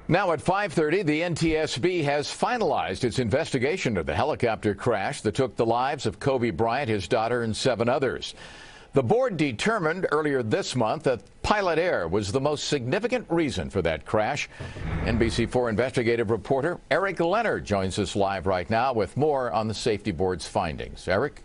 Now at 5:30, the NTSB has finalized its investigation of the helicopter crash that took the lives of Kobe Bryant, his daughter, and 7 others. The board determined earlier this month that pilot error was the most significant reason for that crash. NBC4 investigative reporter Eric Leonard joins us live right now with more on the safety board's findings. Eric?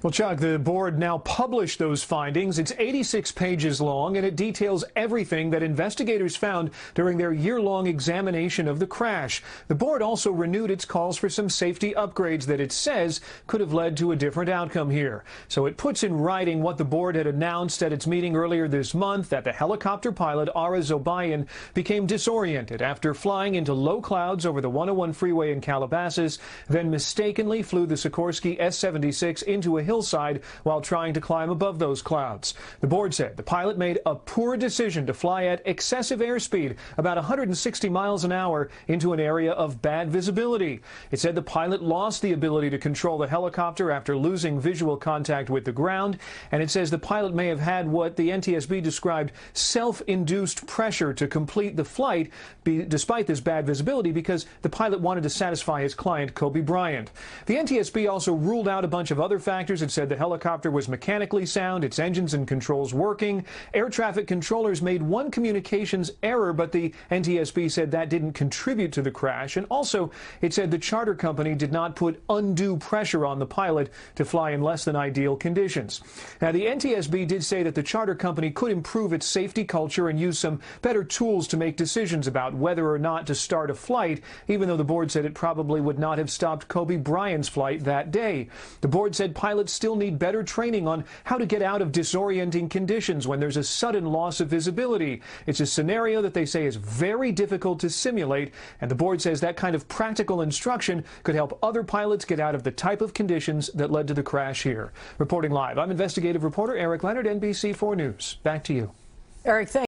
Well, Chuck, the board now published those findings. It's 86 pages long, and it details everything that investigators found during their year-long examination of the crash. The board also renewed its calls for some safety upgrades that it says could have led to a different outcome here. So it puts in writing what the board had announced at its meeting earlier this month, that the helicopter pilot, Ara Zobayan, became disoriented after flying into low clouds over the 101 freeway in Calabasas, then mistakenly flew the Sikorsky S-76 into a hillside while trying to climb above those clouds. The board said the pilot made a poor decision to fly at excessive airspeed, about 160 miles an hour, into an area of bad visibility. It said the pilot lost the ability to control the helicopter after losing visual contact with the ground, and it says the pilot may have had what the NTSB described self-induced pressure to complete the flight despite this bad visibility, because the pilot wanted to satisfy his client, Kobe Bryant. The NTSB also ruled out a bunch of other factors. It said the helicopter was mechanically sound, its engines and controls working. Air traffic controllers made one communications error, but the NTSB said that didn't contribute to the crash. And also, it said the charter company did not put undue pressure on the pilot to fly in less than ideal conditions. Now, the NTSB did say that the charter company could improve its safety culture and use some better tools to make decisions about whether or not to start a flight, even though the board said it probably would not have stopped Kobe Bryant's flight that day. The board said pilots still need better training on how to get out of disorienting conditions when there's a sudden loss of visibility. It's a scenario that they say is very difficult to simulate, and the board says that kind of practical instruction could help other pilots get out of the type of conditions that led to the crash here. Reporting live, I'm investigative reporter Eric Leonard, NBC4 News. Back to you. Eric, thanks.